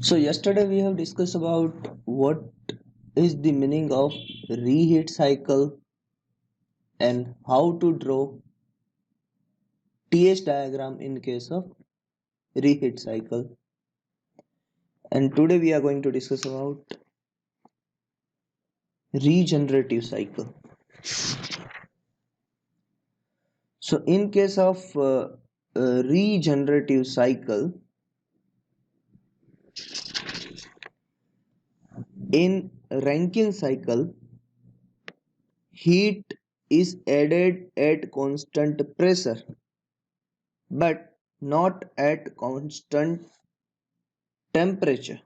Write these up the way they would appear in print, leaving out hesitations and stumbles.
So yesterday we have discussed about what is the meaning of reheat cycle and how to draw TH diagram in case of reheat cycle. And today we are going to discuss about regenerative cycle. So in case of regenerative cycle, in Rankine cycle, heat is added at constant pressure but not at constant temperature.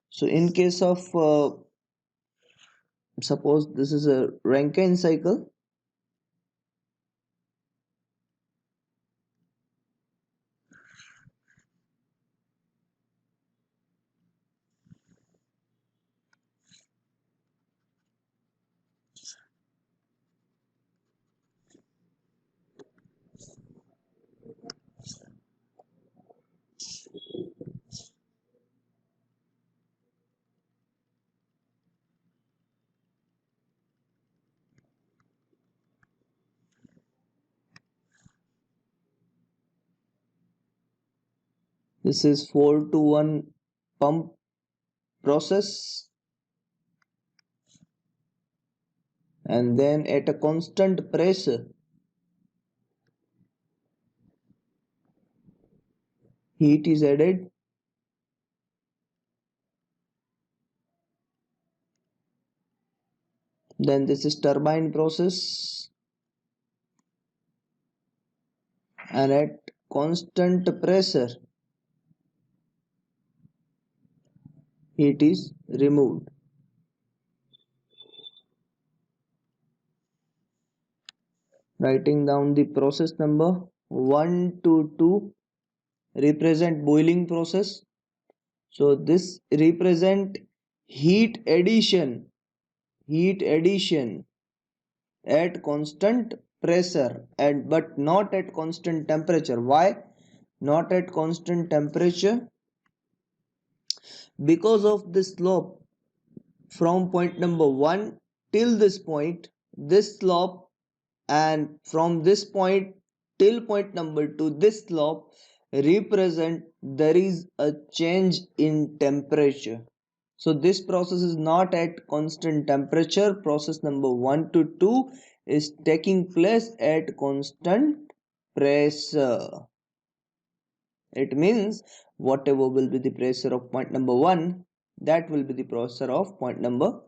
So in case of suppose this is a Rankine cycle, this is 4 to 1 pump process, and then at a constant pressure heat is added. Then this is turbine process, and at constant pressure heat is removed. Writing down the process number 1 to 2 represent boiling process. So this represent heat addition at constant pressure and but not at constant temperature. Why not at constant temperature? Because of the slope from point number 1 till this slope, and from this point till point number 2, this slope represent there is a change in temperature. So this process is not at constant temperature. Process number 1 to 2 is taking place at constant pressure. It means whatever will be the pressure of point number 1, that will be the pressure of point number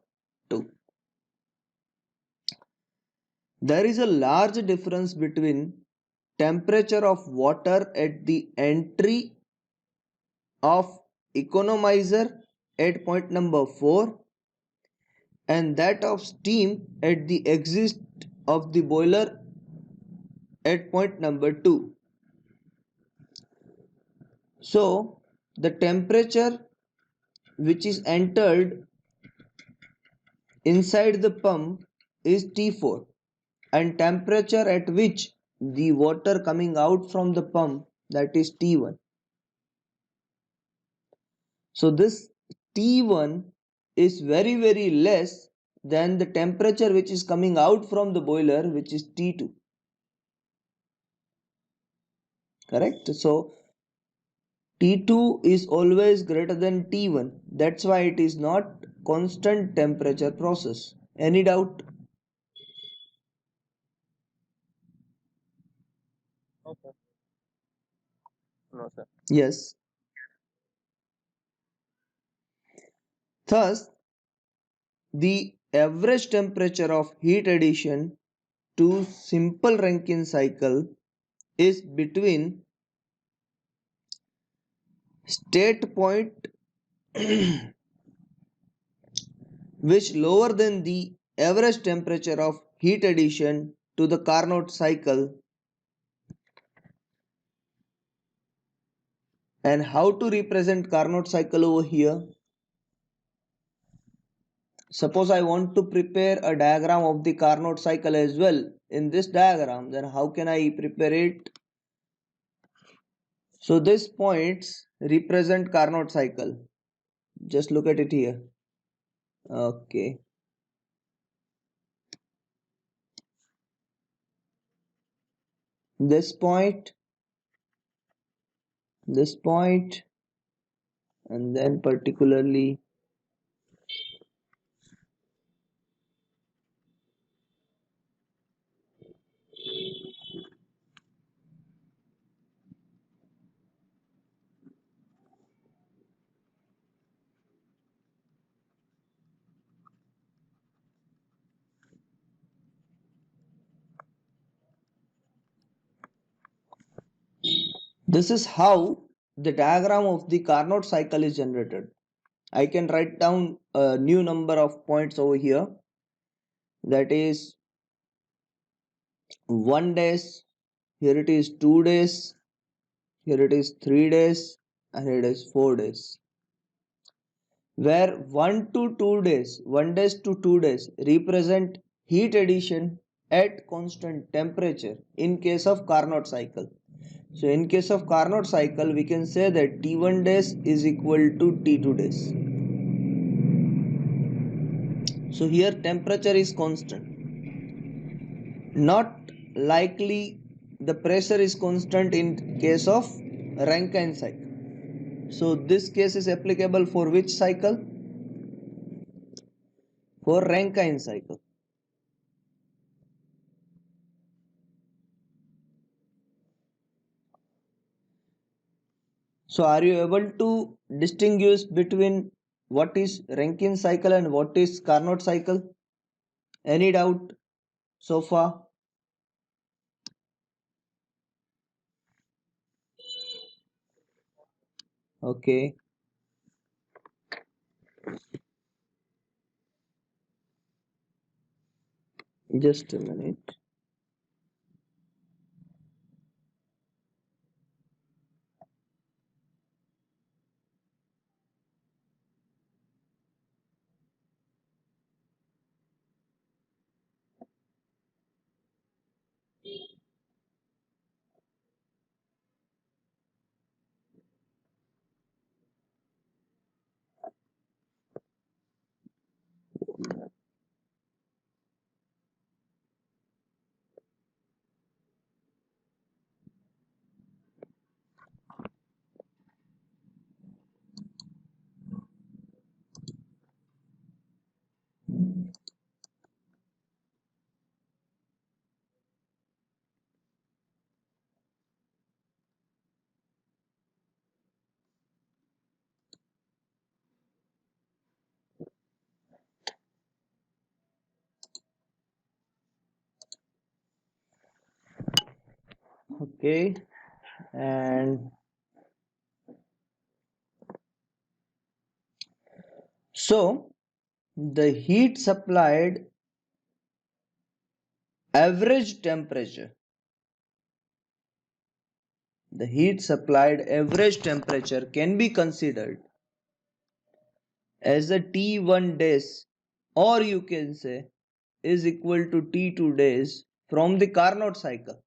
2. There is a large difference between temperature of water at the entry of economizer at point number 4 and that of steam at the exit of the boiler at point number 2. So the temperature which is entered inside the pump is T4, and temperature at which the water coming out from the pump, that is T1. So this T1 is very less than the temperature which is coming out from the boiler, which is T2. Correct? So T2 is always greater than T1. That's why it is not constant temperature process. Any doubt? Okay. No, sir. Yes. Thus, the average temperature of heat addition to simple Rankine cycle is between state point which lower than the average temperature of heat addition to the Carnot cycle And how to represent Carnot cycle over here? Suppose I want to prepare a diagram of the Carnot cycle as well in this diagram, then how can I prepare it? So these points represent Carnot cycle. Just look at it here. Okay. This point, and then particularly this is how the diagram of the Carnot cycle is generated. I can write down a new number of points over here, that is 1 days, here it is 2 days, here it is 3 days, and here it is 4 days. Where 1 to 2 days, 1 days to 2 days represent heat addition at constant temperature in case of Carnot cycle. So in case of Carnot cycle, we can say that T1 days is equal to T2 days. So here temperature is constant. Not likely the pressure is constant in case of Rankine cycle. So this case is applicable for which cycle? For Rankine cycle. So are you able to distinguish between what is Rankine cycle and what is Carnot cycle? Any doubt so far? Okay. Just a minute. Okay. And so the heat supplied average temperature, can be considered as a T1 days, or you can say is equal to T2 days from the Carnot cycle.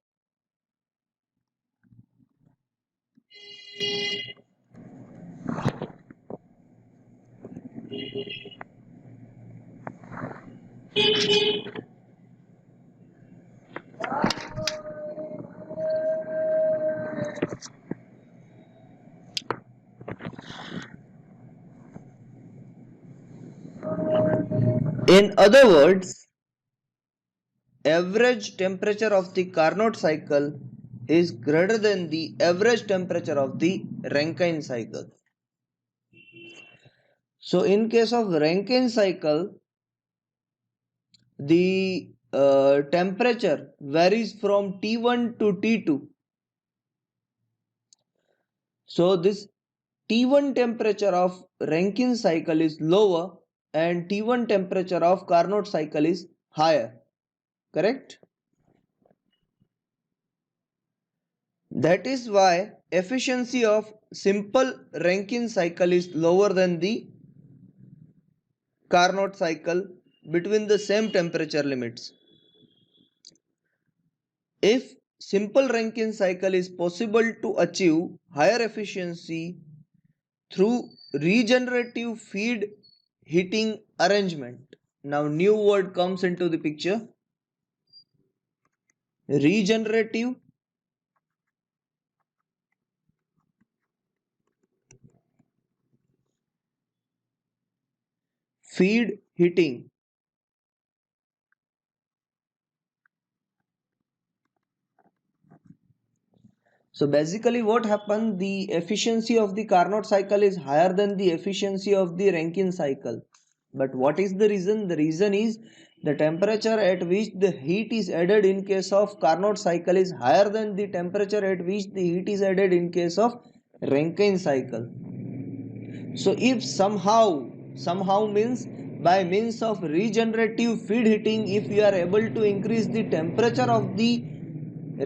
In other words, average temperature of the Carnot cycle is greater than the average temperature of the Rankine cycle. So in case of Rankine cycle, the temperature varies from T1 to T2. So this T1 temperature of Rankine cycle is lower and T1 temperature of Carnot cycle is higher. Correct? That is why efficiency of simple Rankine cycle is lower than the Carnot cycle between the same temperature limits. If simple Rankine cycle is possible to achieve higher efficiency through regenerative feed heating arrangement. Now new word comes into the picture. Regenerative feed heating. So basically what happened, the efficiency of the Carnot cycle is higher than the efficiency of the Rankine cycle. But what is the reason? The reason is the temperature at which the heat is added in case of Carnot cycle is higher than the temperature at which the heat is added in case of Rankine cycle. So if somehow means by means of regenerative feed heating, if we are able to increase the temperature of the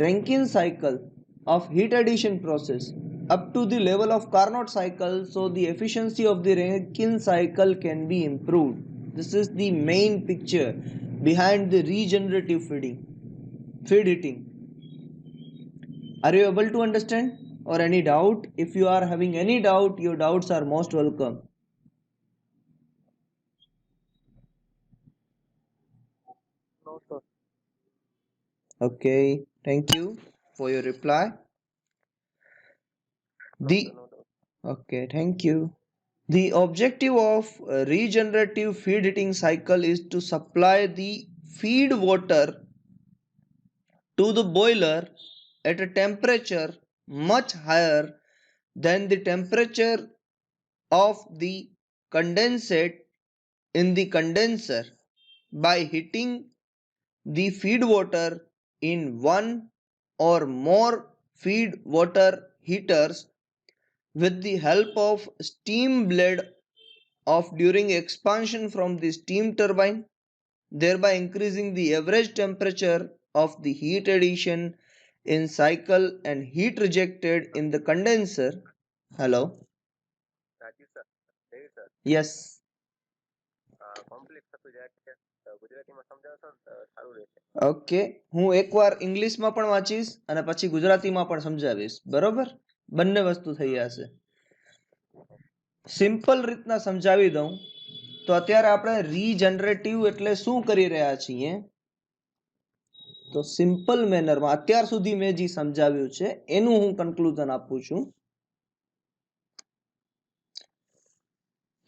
Rankine cycle of heat addition process up to the level of Carnot cycle, so the efficiency of the Rankine cycle can be improved. This is the main picture behind the regenerative feed heating. Are you able to understand, or any doubt? If you are having any doubt, your doubts are most welcome. No, sir. Okay, thank you for your reply. No, The sir, no doubt. Okay, thank you. The objective of a regenerative feed heating cycle is to supply the feed water to the boiler at a temperature much higher than the temperature of the condensate in the condenser by heating the feed water in one or more feed water heaters with the help of steam blade of during expansion from the steam turbine, thereby increasing the average temperature of the heat addition in cycle and heat rejected in the condenser. Hello? Rajiv sir, Devi sir, Yes. Complex થતું જાય છે તો ગુજરાતીમાં સમજાવશો ને તો સારું રહેશે. Okay, હું એકવાર ઇંગ્લિશમાં પણ વાંચીશ અને પછી ગુજરાતીમાં પણ સમજાવીશ. બરોબર? બંને વસ્તુ થઈ જશે. સિમ્પલ રીતના સમજાવી દઉં તો અત્યારે આપણે રીજનરેટિવ એટલે શું કરી રહ્યા છીએ? તો સિમ્પલ મેનરમાં અત્યાર સુધી મેં જે સમજાવ્યું છે એનું હું કન્ક્લુઝન આપું છું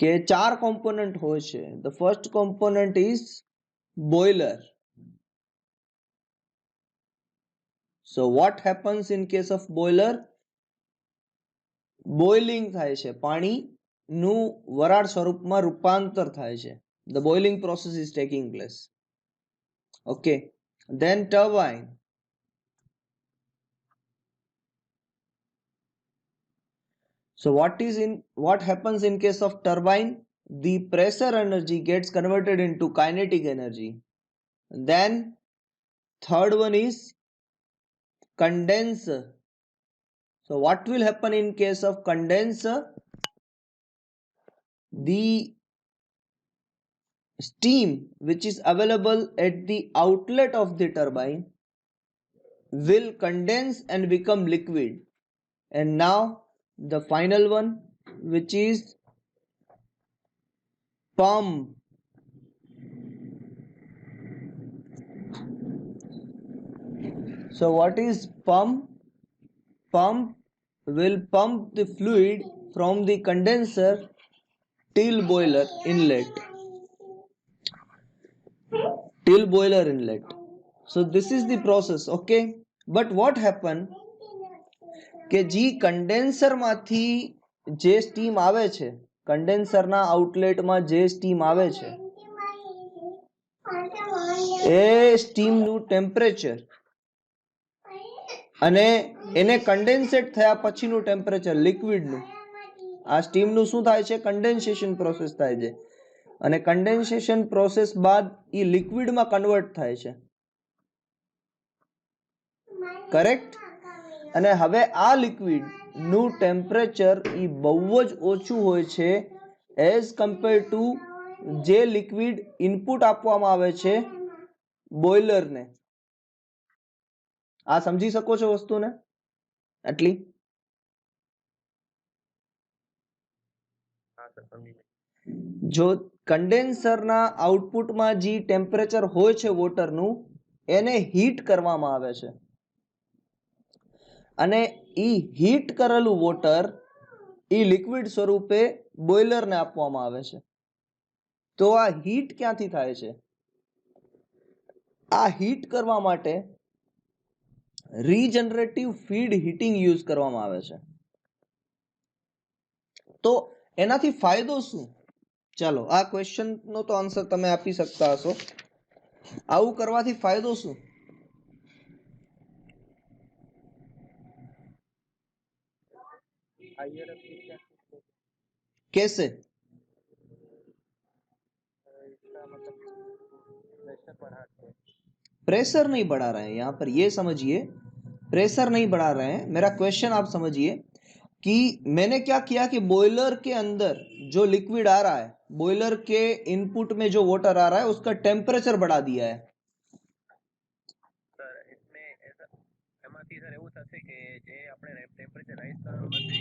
કે 4 કોમ્પોનન્ટ હોય છે. The first component is boiler. So what happens in case of boiler? Boiling થાય છે, પાણીનું વરાળ સ્વરૂપમાં રૂપાંતર થાય છે. The boiling process is taking place. Okay, then turbine. So what happens in case of turbine? The pressure energy gets converted into kinetic energy. Then third one is condenser. So what will happen in case of condenser? The steam which is available at the outlet of the turbine will condense and become liquid. And now the final one, which is pump. So what is pump? Pump will pump the fluid from the condenser till boiler inlet. So this is the process. Okay, but what happen કે જે કન્ડેન્સરમાંથી જે steam આવે છે, કન્ડેન્સરના આઉટલેટમાં જે steam આવે છે એ સ્ટીમનું temperature અને એને કન્ડેન્સેટ થયા પછીનું ટેમ્પરેચર લિક્વિડનું, આ સ્ટીમનું શું થાય છે? કન્ડેન્સેશન પ્રોસેસ થાય છે અને કન્ડેન્સેશન પ્રોસેસ બાદ એ લિક્વિડમાં કન્વર્ટ થાય છે. કરેક્ટ? અને હવે આ લિક્વિડ નું ટેમ્પરેચર એ બહુ જ ઓછું હોય છે એઝ કમ્પેર ટુ જે લિક્વિડ ઇનપુટ આપવામાં આવે છે બોઇલરને. આ સમજી શકો છો વસ્તુને આટલી? હા સર સમજી ગયો. જો કન્ડેન્સરના આઉટપુટમાં જે ટેમ્પરેચર હોય છે વોટરનું એને હીટ કરવામાં આવે છે અને ઈ હીટ કરેલું વોટર ઈ લિક્વિડ સ્વરૂપે બોઇલરને આપવામાં આવે છે. તો આ હીટ ક્યાંથી થાય છે? આ હીટ કરવા માટે રીજનરેટિવ ફીડ હીટિંગ યુઝ કરવામાં આવે છે. તો એનાથી ફાયદો શું? ચાલો આ ક્વેશ્ચન નો તો આન્સર તમે આપી શકતા હશો. આવું કરવાથી ફાયદો શું? हायर एफिशिएंसी कैसे? इसका मतलब प्रेशर बढ़ाते हैं. प्रेशर नहीं बढ़ा रहे हैं यहाँ पर, ये समझिए प्रेशर नहीं बढ़ा रहे हैं. मेरा क्वेश्चन आप समझिए कि मैंने क्या किया कि बॉयलर के अंदर जो लिक्विड आ रहा है, बॉयलर के इनपुट में जो वाटर आ रहा है उसका टेम्परेचर बढ़ा दिया है. સર इसमें ऐसा એમાંથી સર એવું થશે કે જે આપણે ટેમ્પરેચર રાઈઝ કરવાનું હશે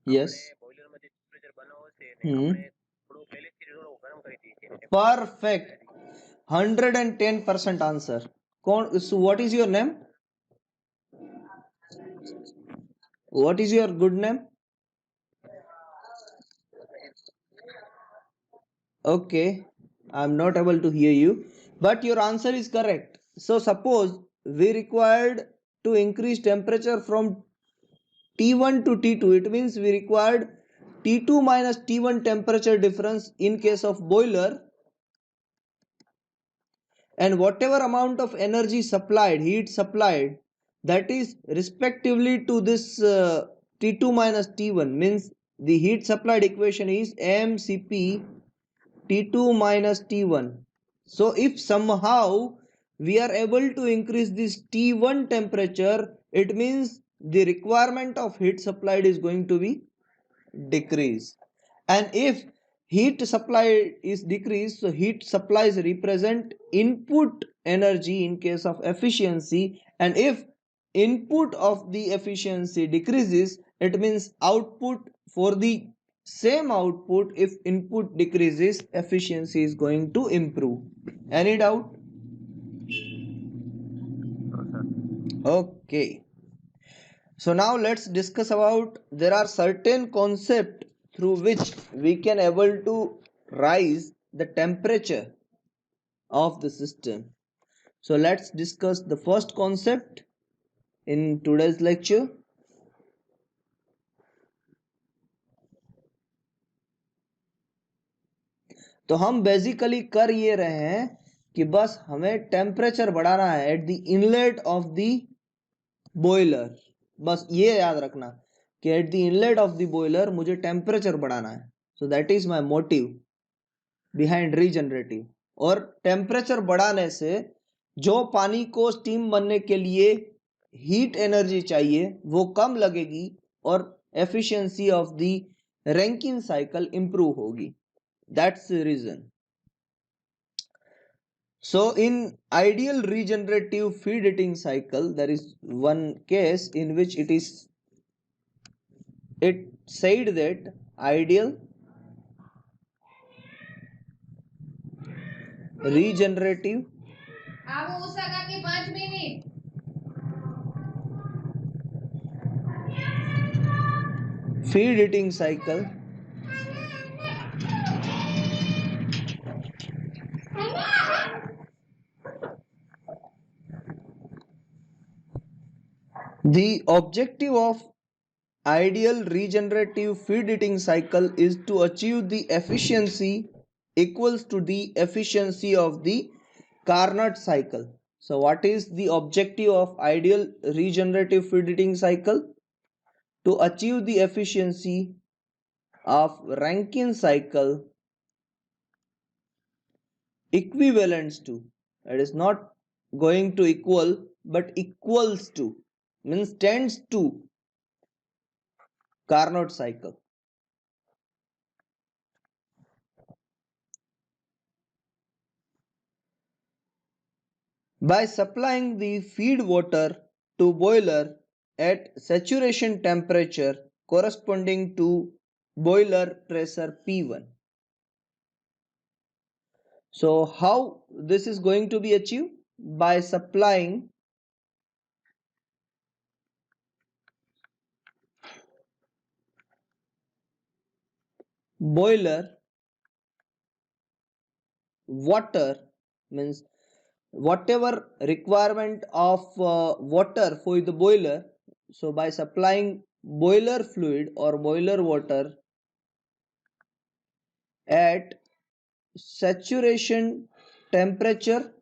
यस. આપણે બોઇલરમાં જે ટેમ્પરેચર બનાવવું હશે ને આપણે થોડું પહેલેથી થોડું ગરમ કરી દઈએ છીએ. परफेक्ट. 110% आंसर. कौन? What is your name? What is your good name? Okay, I'm not able to hear you, but your answer is correct. So suppose we required to increase temperature from T1 to T2, it means we required T2 minus T1 temperature difference in case of boiler, and whatever amount of energy supplied, heat supplied, that is respectively to this T2 minus T1, means the heat supplied equation is mCp T2 minus T1. So if somehow we are able to increase this T1 temperature, it means the requirement of heat supplied is going to be decreased. And if heat supply is decreased, so heat supplies represent input energy in case of efficiency, and if input of the efficiency decreases, it means output for the same output, if input decreases, efficiency is going to improve. Any doubt? Okay, so now let's discuss about, there are certain concepts through which we can able to rise the temperature of the system. So let's discuss the first concept in today's lecture. तो हम basically कर ये रहे हैं कि बस हमें temperature बढ़ाना है at the inlet of the boiler. बस ये याद रखना कि at the inlet of the boiler मुझे टेम्परेचर बढ़ाना है. So that is my motive behind regenerative. और टेम्परेचर बढ़ाने से जो पानी को स्टीम बनने के लिए हीट एनर्जी चाहिए वो कम लगेगी और efficiency of the Rankine cycle improve होगी. That's the reason. So in ideal regenerative feed heating cycle, there is one case in which it said that ideal regenerative feed heating cycle the objective of ideal regenerative feed heating cycle is to achieve the efficiency equals to the efficiency of the Carnot cycle. So what is the objective of ideal regenerative feed heating cycle? To achieve the efficiency of Rankine cycle equivalent to, it is not going to equal, but equals to means tends to Carnot cycle. By supplying the feed water to boiler at saturation temperature corresponding to boiler pressure P1. So how this is going to be achieved? By supplying boiler water, means whatever requirement of water for the boiler. So by supplying boiler fluid or boiler water at saturation temperature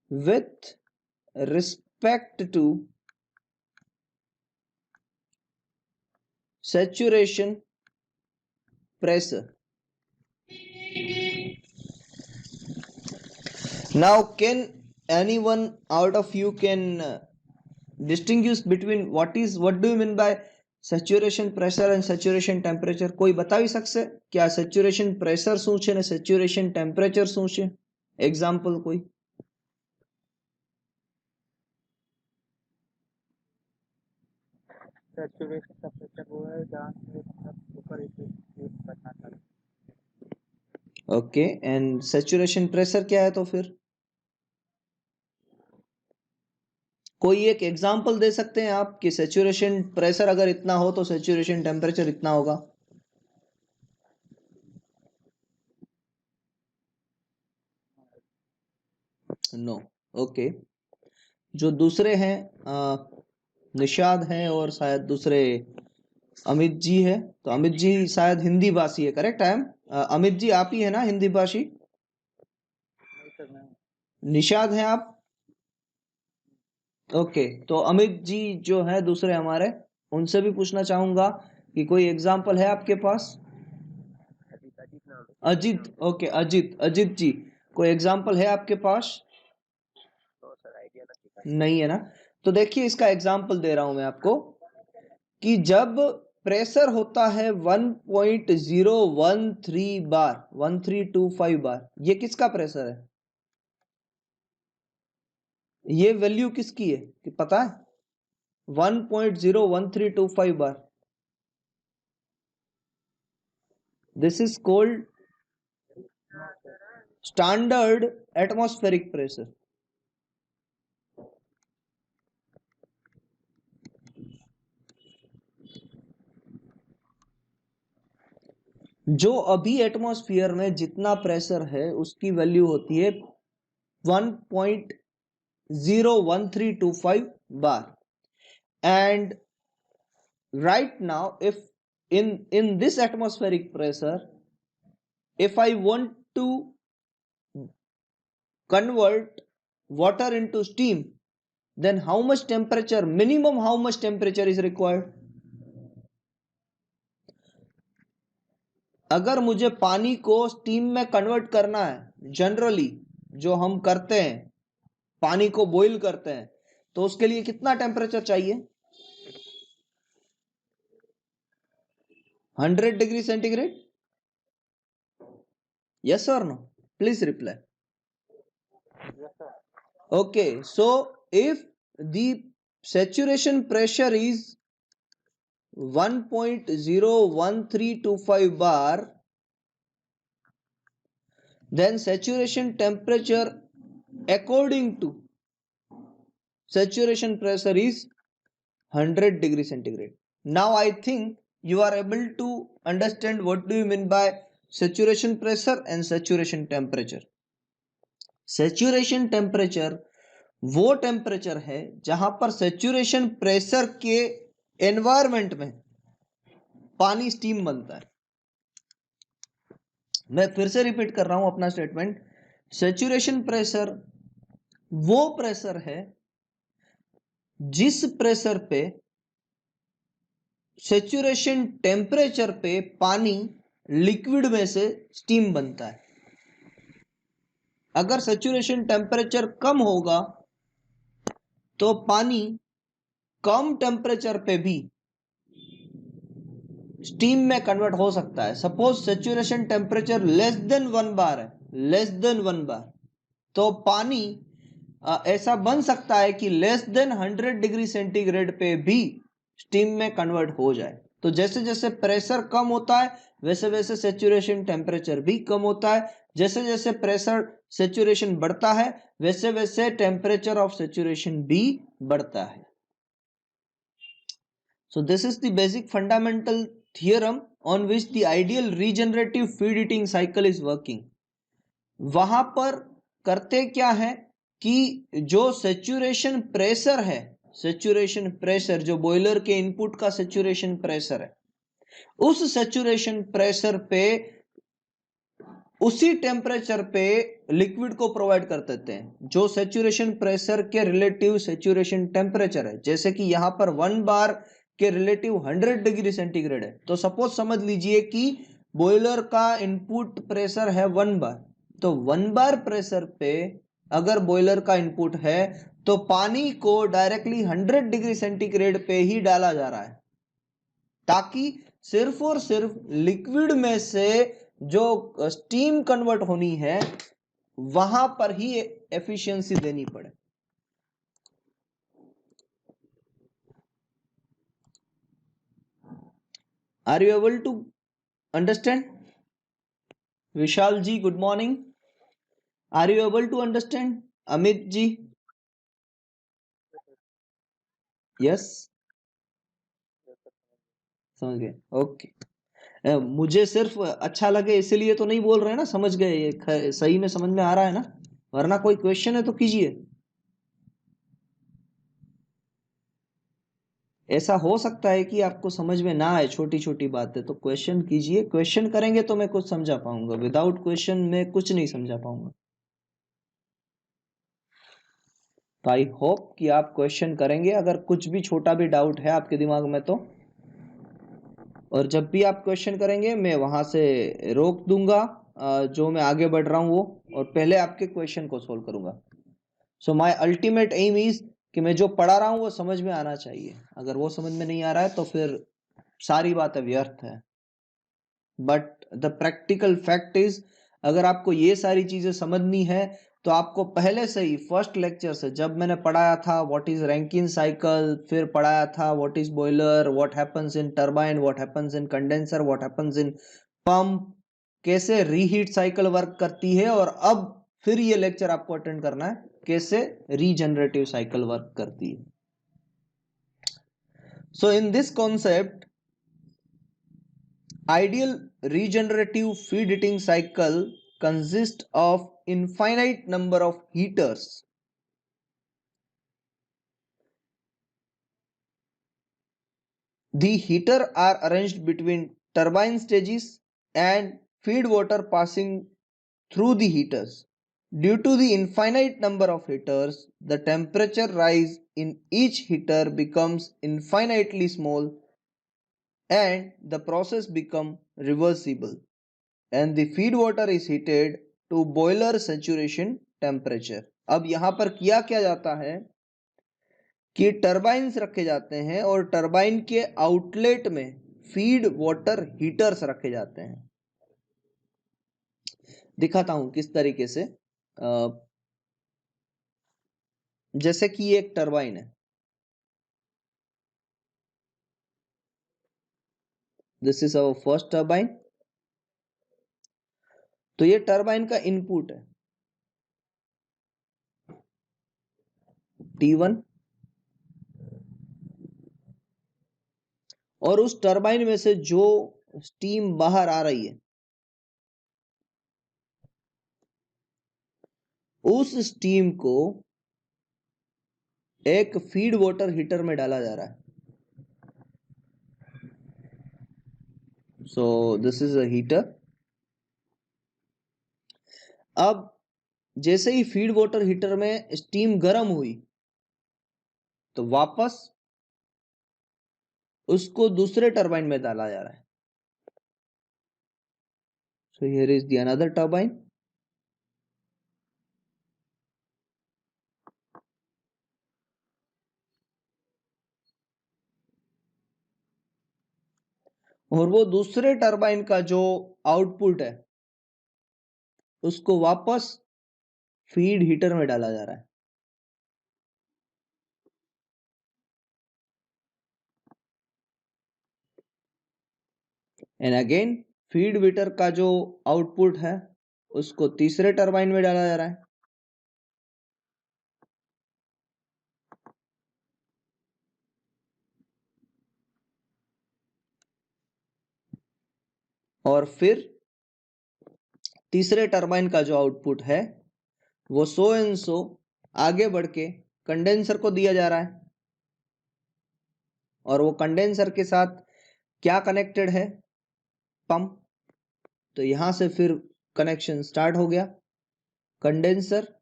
with respect to saturation pressure. Now can anyone out of you can distinguish between what do you mean by saturation pressure and saturation temperature? કોઈ બતાવી શકશે કે આ saturation pressure શું છે ને saturation temperature શું છે? એક્ઝામ્પલ કોઈ? सैचुरेशन का प्रेशर वो है जहाँ से मतलब ऊपर हीट करना चाहिए। ओके, एंड saturation pressure क्या है तो फिर? कोई एक एग्जाम्पल दे सकते हैं आप कि saturation pressure अगर इतना हो तो saturation temperature इतना होगा? नो। ओके, जो दूसरे हैं निषाद हैं और शायद दूसरे अमित जी है, तो अमित जी शायद हिंदी भाषी है, correct? I am Amit ji आप ही है ना हिंदी भाषी? निषाद हैं आप? ओके, तो अमित जी जो है दूसरे हमारे, उनसे भी पूछना चाहूंगा कि कोई एग्जाम्पल है आपके पास? अजित, ओके अजित जी, कोई एग्जाम्पल है आपके पास? नहीं है ना? तो देखिए इसका एग्जाम्पल दे रहा हूं मैं आपको कि जब प्रेशर होता है 1.013 बार, 1325 बार, ये किसका प्रेशर है? ये वैल्यू किसकी है कि पता है? 1.01325 bar. This is called standard atmospheric pressure. जो अभी एटमॉस्फेयर में जितना प्रेशर है उसकी वैल्यू होती है 1.01325 bar, and right now if in this atmospheric pressure, if I want to convert water into steam, then how much temperature, minimum how much temperature is required? अगर मुझे पानी को स्टीम में कन्वर्ट करना है, जनरली जो हम करते हैं पानी को बॉईल करते हैं, तो उसके लिए कितना टेम्परेचर चाहिए? 100 degree centigrade? yes or no? Please reply. Okay, so if the saturation pressure is 1.01325 bar, then saturation temperature according to saturation pressure is 100 degree centigrade. Now I think you are able to understand what do you mean by saturation pressure and saturation temperature. saturation temperature वो temperature है जहां पर saturation pressure के environment में पानी steam बनता है। मैं फिर से रिपीट कर रहा हूं अपना स्टेटमेंट, saturation प्रेशर वो प्रेशर है जिस प्रेशर पे saturation टेम्परेचर पे पानी लिक्विड में से स्टीम बनता है। अगर सेचुरेशन टेम्परेचर कम होगा तो पानी कम टेम्परेचर पे भी स्टीम में कन्वर्ट हो सकता है। Suppose saturation temperature less than 1 बार है, लेस देन 1 बार, तो पानी ऐसा बन सकता है कि लेस देन 100 डिग्री सेंटीग्रेड पे भी स्टीम में कन्वर्ट हो जाए। तो जैसे जैसे प्रेशर कम होता है वैसे वैसे सेचुरेशन टेम्परेचर भी कम होता है, जैसे जैसे प्रेशर सेचुरेशन बढ़ता है वैसे वैसे टेम्परेचर ऑफ सेचुरेशन भी बढ़ता है। So this is the basic fundamental theorem on which the ideal regenerative feed heating cycle is working. वहां पर करते क्या है कि जो सेचुरेशन प्रेशर है, सेचुरेशन प्रेशर जो बॉयलर के इनपुट का सेचुरेशन प्रेशर है, उस सेचुरेशन प्रेशर पे उसी टेम्परेचर पे लिक्विड को प्रोवाइड कर देते हैं जो सेचुरेशन प्रेशर के रिलेटिव सेचुरेशन टेम्परेचर है। जैसे कि यहां पर 1 बार के रिलेटिव 100 डिग्री सेंटीग्रेड है, तो सपोज समझ लीजिए कि बॉयलर का इनपुट प्रेशर है 1 बार, तो 1 बार प्रेशर पे अगर बॉयलर का इनपुट है तो पानी को डायरेक्टली 100 डिग्री सेंटीग्रेड पे ही डाला जा रहा है ताकि सिर्फ और सिर्फ लिक्विड में से जो स्टीम कन्वर्ट होनी है वहां पर ही एफिशिएंसी देनी पड़े। Are you able to understand? Vishal ji good morning, are you able to understand? Amit ji yes, समझ गए, ओके। मुझे सिर्फ अच्छा लगे इसलिए तो नहीं बोल रहे ना, समझ गए, ये सही में समझ में आ रहा है ना? वरना कोई क्वेश्चन है तो कीजिए। ऐसा हो सकता है कि आपको समझ में ना आए छोटी छोटी बातें, तो क्वेश्चन कीजिए, क्वेश्चन करेंगे तो मैं कुछ समझा पाऊंगा, विदाउट क्वेश्चन में कुछ नहीं समझा पाऊंगा। तो आई होप कि आप क्वेश्चन करेंगे अगर कुछ भी छोटा भी डाउट है आपके दिमाग में तो, और जब भी आप क्वेश्चन करेंगे मैं वहां से रोक दूंगा जो मैं आगे बढ़ रहा हूं वो, और पहले आपके क्वेश्चन को सोल्व करूंगा। So my ultimate aim is कि मैं जो पढ़ा रहा हूं वो समझ में आना चाहिए, अगर वो समझ में नहीं आ रहा है तो फिर सारी बातें व्यर्थ है। But the practical fact is अगर आपको ये सारी चीजें समझनी है तो आपको पहले से ही फर्स्ट लेक्चर से जब मैंने पढ़ाया था व्हाट इज रैंकिन साइकिल, फिर पढ़ाया था what is boiler, what happens in turbine, what happens in condenser, what happens in pump, कैसे रीहीट साइकिल वर्क करती है, और अब फिर ये लेक्चर आपको अटेंड करना है कैसे रीजनरेटिव साइकिल वर्क करती है। So in this concept ideal regenerative feed heating cycle consists of infinite number of heaters. The heater are arranged between turbine stages and feed water passing through the heaters. Due to the infinite number of heaters, the temperature rise in each heater becomes infinitely small and the process becomes reversible, and the feed water is heated to boiler saturation temperature. अब यहां पर किया क्या जाता है कि टरबाइन्स रखे जाते हैं और टरबाइन के आउटलेट में फीड वाटर हीटर्स रखे जाते हैं। दिखाता हूं किस तरीके से। जैसे कि ये एक टरबाइन है, this is our first turbine. तो ये टरबाइन का इनपुट है T1, और उस टरबाइन में से जो स्टीम बाहर आ रही है उस स्टीम को एक फीड वाटर हीटर में डाला जा रहा है। So this is a heater. अब जैसे ही फीड वाटर हीटर में स्टीम गर्म हुई तो वापस उसको दूसरे टरबाइन में डाला जा रहा है। So here is the another turbine. और वो दूसरे टरबाइन का जो आउटपुट है उसको वापस फीड हीटर में डाला जा रहा है। एंड अगेन फीड हीटर का जो आउटपुट है उसको तीसरे टरबाइन में डाला जा रहा है। और फिर तीसरे टरबाइन का जो आउटपुट है वो सो एंड सो आगे बढ़ के कंडेंसर को दिया जा रहा है। और वो कंडेंसर के साथ क्या कनेक्टेड है? पंप। तो यहां से फिर कनेक्शन स्टार्ट हो गया। कंडेंसर,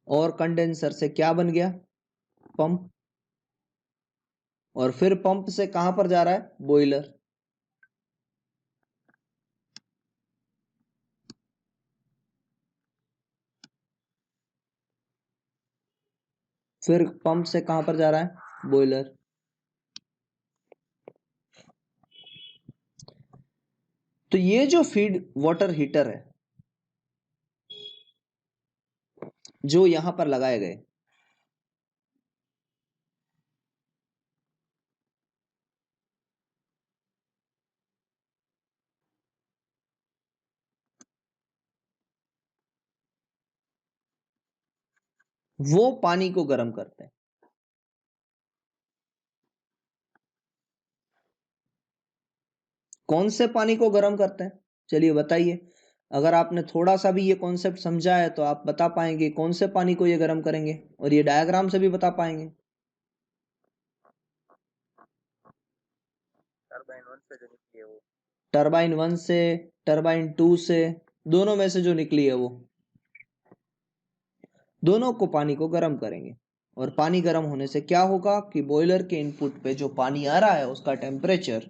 और कंडेंसर से क्या बन गया? पंप। और फिर पंप से कहां पर जा रहा है? बॉयलर। फिर पंप से कहां पर जा रहा है? बॉयलर। तो ये जो फीड वाटर हीटर है जो यहां पर लगाए गए, वो पानी को गर्म करते हैं। कौन से पानी को गर्म करते हैं? चलिए बताइए। अगर आपने थोड़ा सा भी ये कॉन्सेप्ट समझा है तो आप बता पाएंगे कौन से पानी को ये गर्म करेंगे, और ये डायग्राम से भी बता पाएंगे। टरबाइन 1 से जो निकली है वो। टरबाइन 1 से, टरबाइन 2 से, दोनों में से जो निकली है वो, दोनों को पानी को गर्म करेंगे। और पानी गर्म होने से क्या होगा कि बॉयलर के इनपुट पे जो पानी आ रहा है उसका टेम्परेचर,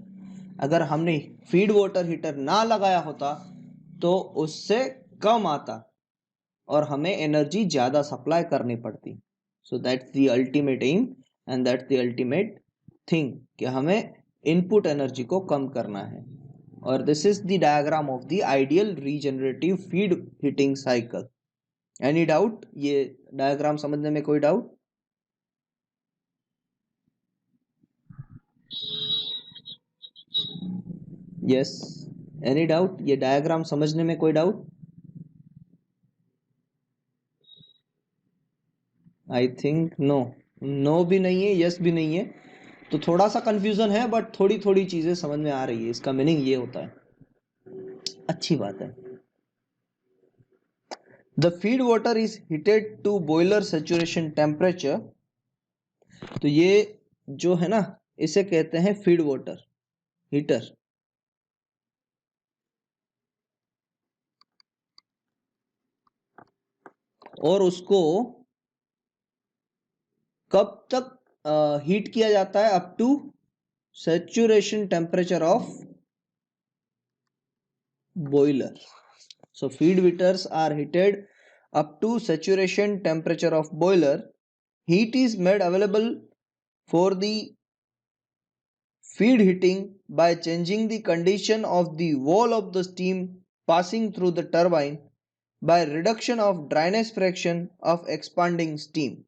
अगर हमने फीड वाटर हीटर ना लगाया होता तो उससे कम आता और हमें एनर्जी ज्यादा सप्लाई करनी पड़ती। So that's the ultimate aim and that's the ultimate thing कि हमें इनपुट एनर्जी को कम करना है। और this is the diagram of the ideal regenerative feed heating cycle. Any doubt? ये डायग्राम समझने में कोई डाउट? Yes, any doubt? ये डायग्राम समझने में कोई doubt? I think no. No भी नहीं है, यस भी नहीं है। तो थोड़ा सा कंफ्यूजन है बट थोड़ी थोड़ी चीजें समझ में आ रही है। इसका मीनिंग ये होता है। अच्छी बात है। The feed water is heated to boiler saturation temperature. तो ये जो है ना, इसे कहते हैं फीड वाटर हीटर। और उसको कब तक हीट किया जाता है? Up to saturation temperature of boiler. So feed heaters are heated up to saturation temperature of boiler. Heat is made available for the feed heating by changing the condition of the wall of the steam passing through the turbine by reduction of dryness fraction of expanding steam.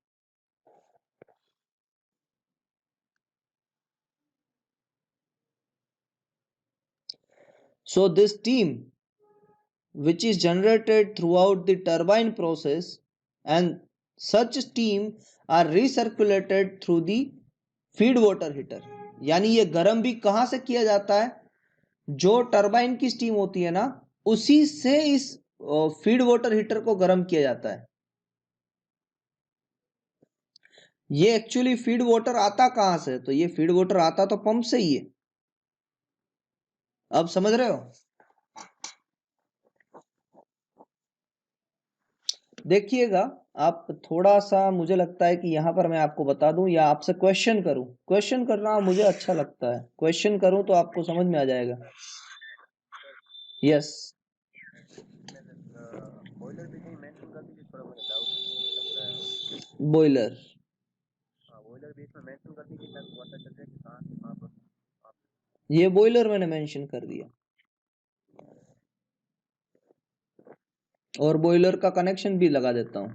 So this steam which is generated throughout the turbine process, and such steam are recirculated through the feed water heater. यानी ये गर्म भी कहां से किया जाता है? जो टरबाइन की स्टीम होती है ना, उसी से इस फीड वाटर हीटर को गर्म किया जाता है। ये एक्चुअली फीड वाटर आता कहां से? तो ये फीड वाटर आता तो पंप से ही है। अब समझ रहे हो? देखिएगा आप थोड़ा सा, मुझे लगता है कि यहाँ पर मैं आपको बता दूं या आपसे क्वेश्चन करूं। क्वेश्चन करना मुझे अच्छा लगता है, क्वेश्चन करूं तो आपको समझ में आ जाएगा। यस। बॉयलर भी कहीं मेंशन कर दीजिए, थोड़ा मुझे डाउट लग रहा है। बॉयलर। हाँ, बॉयलर भी इसमें मेंशन कर दीजिए ताकि पता चल जाए कि कहाँ से कहाँ पर आप ये बॉयलर मैंने मेंशन कर दिया, और बॉयलर का कनेक्शन भी लगा देता हूं।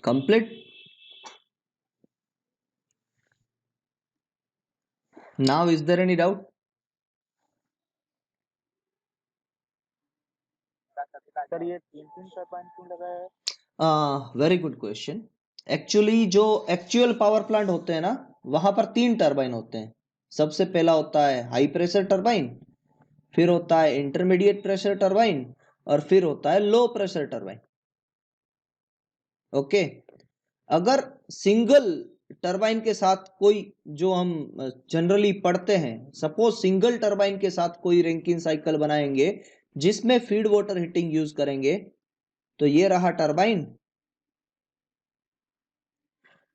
Complete. Now is there any doubt? Sir ये 3 टरबाइन क्यों लगाया है? Very good question. एक्चुअली जो एक्चुअल पावर प्लांट होते हैं ना, वहां पर 3 टरबाइन होते हैं। सबसे पहला होता है हाई प्रेशर टरबाइन, फिर होता है इंटरमीडिएट प्रेशर टरबाइन, और फिर होता है लो प्रेशर टरबाइन। ओके। अगर सिंगल टरबाइन के साथ कोई, जो हम जनरली पढ़ते हैं, सपोज सिंगल टरबाइन के साथ कोई रैंकिन साइकिल बनाएंगे जिसमें फीड वाटर हीटिंग यूज करेंगे, तो ये रहा टरबाइन।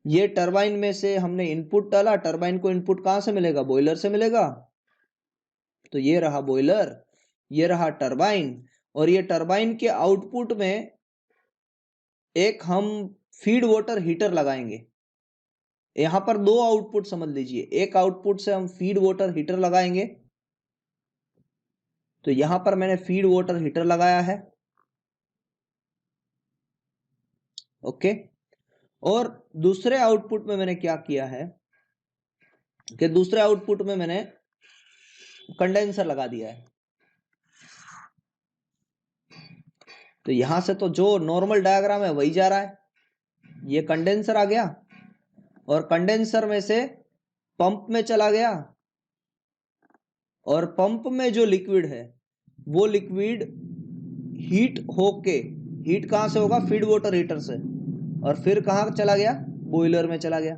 ये टरबाइन में से हमने इनपुट डाला, टरबाइन को इनपुट कहां से मिलेगा? बॉयलर से मिलेगा। तो ये रहा बॉयलर, ये रहा टरबाइन, और ये टरबाइन के आउटपुट में एक हम फीड वाटर हीटर लगाएंगे। यहां पर 2 आउटपुट समझ लीजिए, एक आउटपुट से हम फीड वाटर हीटर लगाएंगे, तो यहां पर मैंने फीड वाटर हीटर लगाया है। ओके। और दूसरे आउटपुट में मैंने क्या किया है कि दूसरे आउटपुट में मैंने कंडेंसर लगा दिया है। तो यहां से तो जो नॉर्मल डायग्राम है वही जा रहा है। ये कंडेंसर आ गया, और कंडेंसर में से पंप में चला गया, और पंप में जो लिक्विड है वो लिक्विड हीट होके, हीट कहां से होगा? फीड वाटर हीटर से, और फिर कहां चला गया? बॉयलर में चला गया।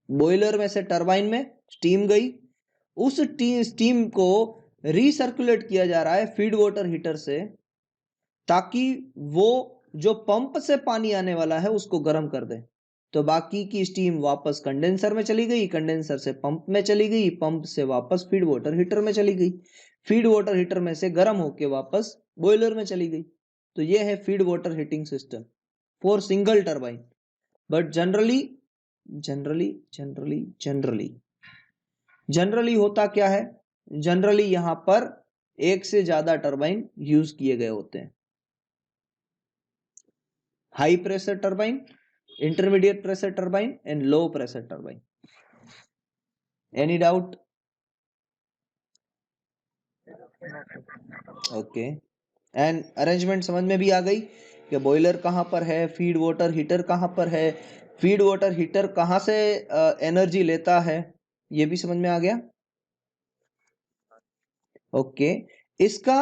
बॉयलर में से टरबाइन में स्टीम गई, उस स्टीम को रिसर्कुलेट किया जा रहा है फीड वाटर हीटर से, ताकि वो जो पंप से पानी आने वाला है उसको गर्म कर दे। तो बाकी की स्टीम वापस कंडेंसर में चली गई, कंडेंसर से पंप में चली गई, पंप से वापस फीड वाटर हीटर में चली गई, फीड वाटर हीटर में से गर्म होके वापस बॉयलर में चली गई। तो ये है feed water heating system for single turbine. But generally generally generally generally generally होता क्या है? जनरली यहां पर एक से ज्यादा टरबाइन यूज किए गए होते हैं। High pressure turbine, intermediate pressure turbine and low pressure turbine. Any doubt? Okay. And arrangement समझ में भी आ गई कि बॉयलर कहां पर है, फीड वाटर हीटर कहां पर है, फीड वाटर हीटर कहां से एनर्जी लेता है, ये भी समझ में आ गया। ओके। इसका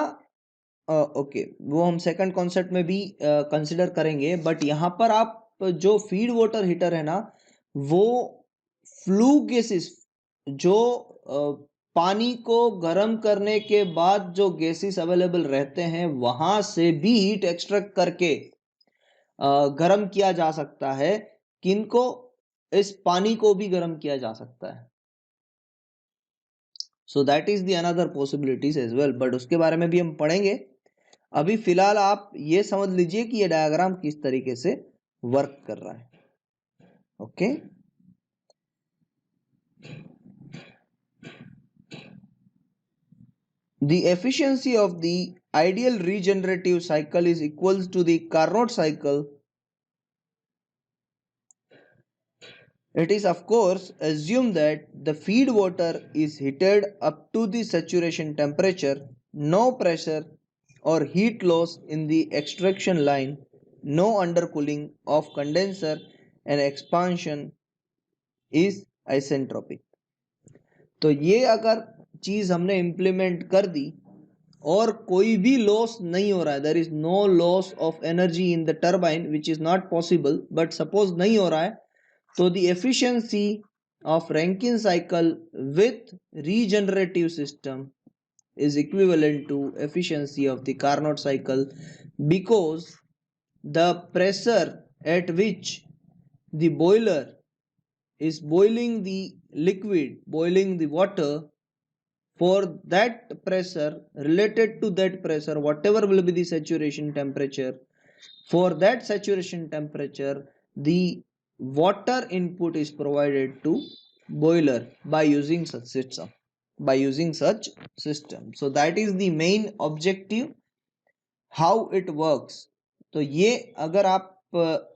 ओके, वो हम सेकंड कॉन्सेप्ट में भी कंसिडर करेंगे, बट यहां पर आप जो फीड वाटर हीटर है ना, वो फ्लू गैसेस, जो पानी को गर्म करने के बाद जो गैसेस अवेलेबल रहते हैं वहां से भी हीट एक्सट्रैक्ट करके गर्म किया जा सकता है। किनको? इस पानी को भी गर्म किया जा सकता है। So that is the another possibilities as well, but उसके बारे में भी हम पढ़ेंगे। अभी फिलहाल आप ये समझ लीजिए कि ये डायग्राम किस तरीके से वर्क कर रहा है। Okay. The efficiency of the ideal regenerative cycle is equal to the Carnot cycle. It is of course assumed that the feed water is heated up to the saturation temperature, no pressure or heat loss in the extraction line, no undercooling of condenser, and expansion is isentropic. तो ये अगर चीज हमने implement कर दी और कोई भी loss नहीं हो रहा है, there is no loss of energy in the turbine which is not possible, but suppose नहीं हो रहा है, तो the efficiency of Rankine cycle with regenerative system is equivalent to efficiency of the Carnot cycle, because the pressure at which the boiler is boiling the liquid, boiling the water, for that pressure, related to that pressure, whatever will be the saturation temperature, For that saturation temperature, the water input is provided to boiler by using such system. So that is the main objective. How it works. तो ये अगर आप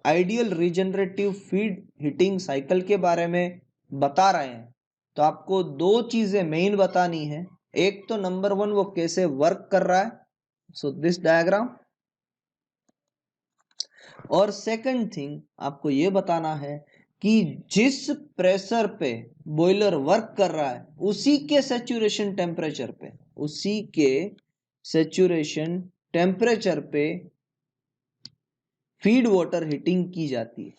ideal regenerative feed heating cycle के बारे में बता रहे हैं तो आपको दो चीजें मेन बतानी है. एक तो नंबर 1 वो कैसे वर्क कर रहा है, सो दिस डायग्राम. और सेकंड थिंग आपको ये बताना है कि जिस प्रेशर पे बॉयलर वर्क कर रहा है उसी के सैचुरेशन टेम्परेचर पे फीड वाटर हीटिंग की जाती है.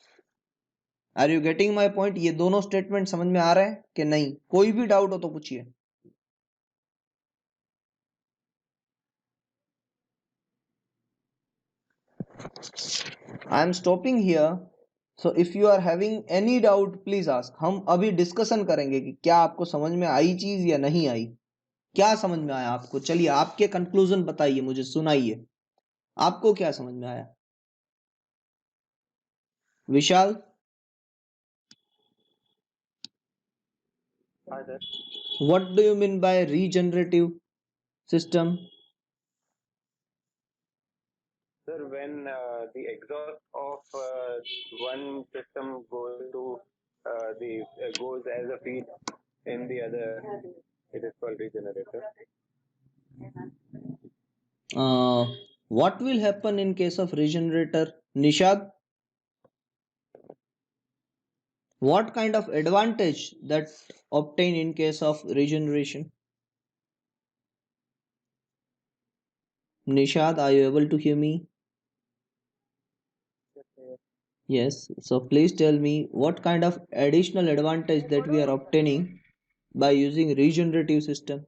Are you getting my point? ये दोनों स्टेटमेंट समझ में आ रहे हैं कि नहीं? कोई भी डाउट हो तो पूछिए. I am stopping here. So if you are having any doubt please ask. हम अभी डिस्कशन करेंगे कि क्या आपको समझ में आई चीज या नहीं आई. क्या समझ में आया आपको? चलिए आपके कंक्लूजन बताइए, मुझे सुनाइए. आपको क्या समझ में आया? विशाल, हाँ sir. what do you mean by regenerative system? Sir, when the exhaust of one system goes as a feed in the other, it is called regenerator. What will happen in case of regenerator? Nishad, what kind of advantage that obtain in case of regeneration? Nishad, are you able to hear me? Yes, so please tell me what kind of additional advantage that we are obtaining by using regenerative system.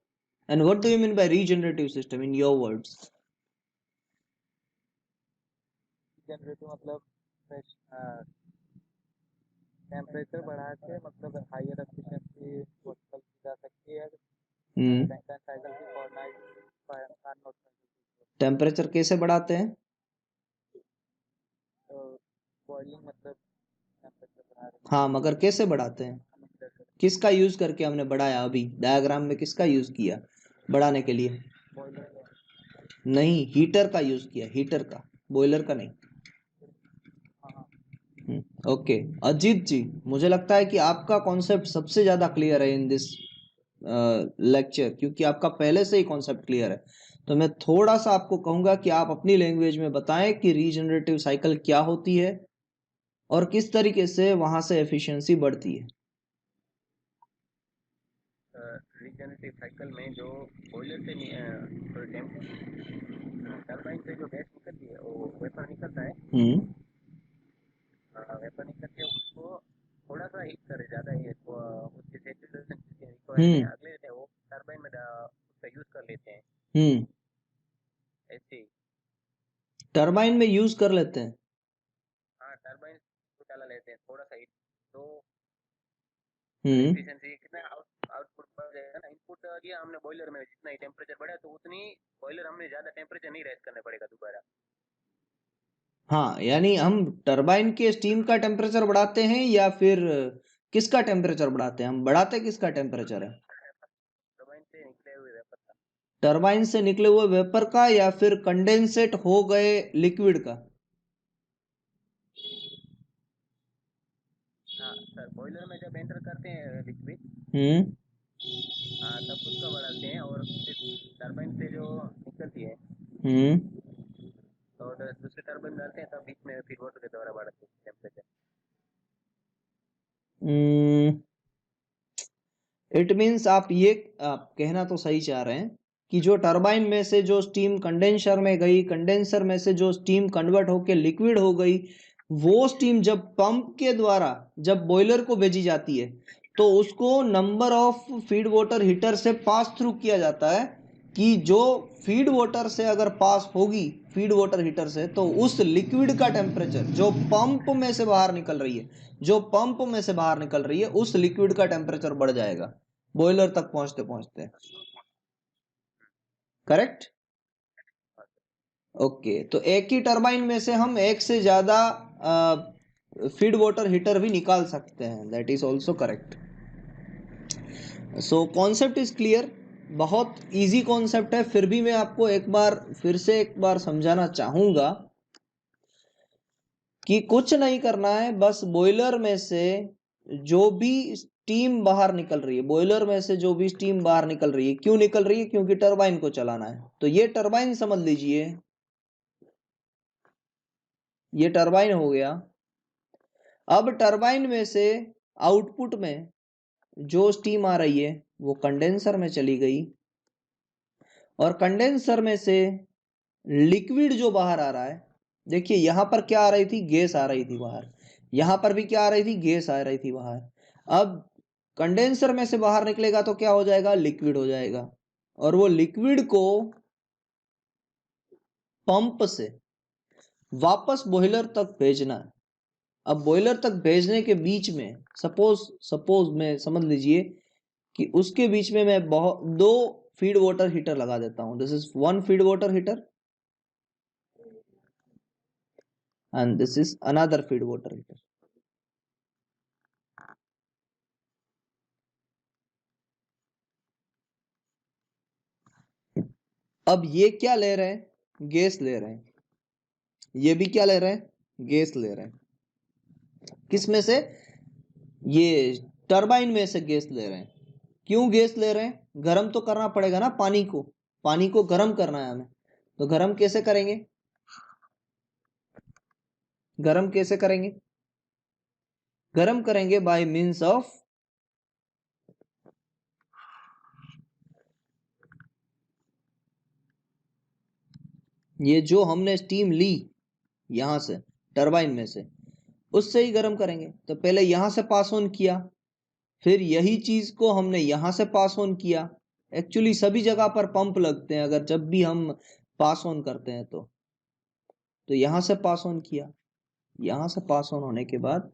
And what do you mean by regenerative system in your words? Generative मतलब temperature बढ़ा के मतलब higher efficiency possible की जा सकती है. Cycle की format temperature कैसे बढ़ाते हैं? बॉइलिंग मतलब टेम्परेचर बढ़ा रहे हाँ, मगर कैसे बढ़ाते हैं? किसका यूज करके हमने बढ़ाया? अभी डायग्राम में किसका यूज किया बढ़ाने के लिए? नहीं, हीटर का यूज किया, हीटर का, बॉयलर का नहीं. ओके. अजीत जी, मुझे लगता है कि आपका कॉन्सेप्ट सबसे ज्यादा क्लियर है इन दिस लेक्चर, क्योंकि आपका पहले से ही कॉन्सेप्ट क्लियर है. तो मैं थोड़ा सा आपको कहूंगा कि आप अपनी लैंग्वेज में बताएं कि रीजनरेटिव साइकिल क्या होती है और किस तरीके से वहां से एफिशिएंसी बढ़ती है. रीजनरेटिव साइकिल में जो बॉयलर से टरबाइन से जो गैस निकलती है वो वेपर निकलता है. वेपर निकल के उसको थोड़ा सा हीट करे, ज़्यादा ही उसके सैचुरेशन रिक्वायरमेंट अगले रहते हैं वो टरबाइन में उसका यूज़ कर लेते हैं. ऐसे ही टरबाइन में यूज कर लेते हैं. हाँ, टरबाइन को डाला लेते हैं थोड़ा सा हीट तो एफिशिएंसी कितना आउटपुट बढ़ जाएगा ना. इनपुट दिया हमने बॉयलर में, जितना ही टेम्परेचर बढ़ा तो उतनी बॉयलर हमने ज़्यादा टेम्परेचर नहीं रेस करना पड़ेगा दोबारा. हाँ, यानी हम टरबाइन के स्टीम का टेम्परेचर बढ़ाते हैं या फिर किसका टेम्परेचर बढ़ाते हैं? हम बढ़ाते किसका टेम्परेचर है? टरबाइन से निकले हुए वेपर का. टरबाइन से निकले हुए वेपर का या फिर कंडेंसेट हो गए लिक्विड का? हाँ सर, बॉयलर में जब एंटर करते हैं लिक्विड हाँ तब उसका बढ़ाते हैं और टरबाइन से जो निकलती है और दूसरे टरबाइन डालते हैं तब बीच में फिर वाटर के द्वारा बढ़ाते हैं टेम्परेचर. इट मीन्स आप कहना तो सही चाह रहे हैं कि जो टरबाइन में से जो स्टीम कंडेंसर में गई, कंडेंसर में से जो स्टीम कन्वर्ट होकर लिक्विड हो गई, वो स्टीम जब पंप के द्वारा जब बॉयलर को भेजी जाती है तो उसको number of feed water heater से पास थ्रू किया जाता है कि जो फीड वाटर से अगर पास होगी फीड वाटर हीटर से तो उस लिक्विड का टेम्परेचर जो पंप में से बाहर निकल रही है उस लिक्विड का टेम्परेचर बढ़ जाएगा बॉयलर तक पहुंचते पहुंचते. करेक्ट? ओके, तो एक ही टरबाइन में से हम एक से ज्यादा फीड वाटर हीटर भी निकाल सकते हैं, that is also correct. So concept is clear, बहुत इजी कॉन्सेप्ट है, फिर भी मैं आपको फिर से एक बार समझाना चाहूंगा कि कुछ नहीं करना है, बस बॉयलर में से जो भी स्टीम बाहर निकल रही है, बॉयलर में से जो भी स्टीम बाहर निकल रही है, क्यों निकल रही है? क्योंकि टरबाइन को चलाना है। तो ये टरबाइन समझ लीजिए, ये टरबाइन हो गया। अब टरबाइन में से आउटपुट में जो स्टीम आ रही है वो कंडेंसर में चली गई, और कंडेंसर में से लिक्विड जो बाहर आ रहा है, देखिए यहां पर क्या आ रही थी? गैस आ रही थी बाहर, यहां पर भी क्या आ रही थी? गैस आ रही थी बाहर। अब कंडेंसर में से बाहर निकलेगा तो क्या हो जाएगा? लिक्विड हो जाएगा, और वो लिक्विड को पंप से वापस बॉयलर तक भेजना है। अब बॉयलर तक भेजने के बीच में सपोज में समझ लीजिए कि उसके बीच में मैं दो फीड वाटर हीटर लगा देता हूं। This is one feed water heater and this is another feed water heater. अब ये क्या ले रहे हैं? गैस ले रहे हैं। ये भी क्या ले रहे हैं? गैस ले रहे हैं। किस में से? ये टरबाइन में से गैस ले रहे हैं। क्यों गैस ले रहे हैं? गर्म तो करना पड़ेगा ना पानी को, पानी को गर्म करना है हमें। तो गर्म कैसे करेंगे? गर्म कैसे करेंगे? गर्म करेंगे बाय मीन्स ऑफ ये जो हमने स्टीम ली यहां से टरबाइन में से, उससे ही गर्म करेंगे। तो पहले यहां से पास ऑन किया, फिर यही चीज को हमने यहां से पास ऑन किया। एक्चुअली सभी जगह पर पंप लगते हैं अगर जब भी हम पास ऑन करते हैं तो यहां से पास ऑन किया, यहां से पास ऑन होने के बाद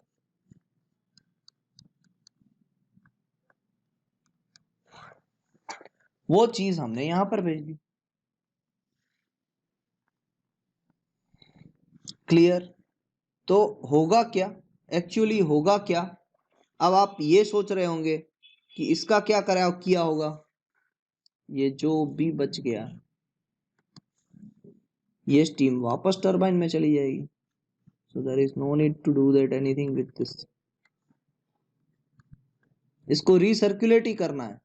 वो चीज हमने यहां पर भेज दी। क्लियर? तो होगा क्या? एक्चुअली होगा क्या? अब आप ये सोच रहे होंगे कि इसका क्या किया होगा। ये जो भी बच गया ये स्टीम वापस टरबाइन में चली जाएगी। So there is no need to do that anything with this. इसको रीसर्कुलेट ही करना है,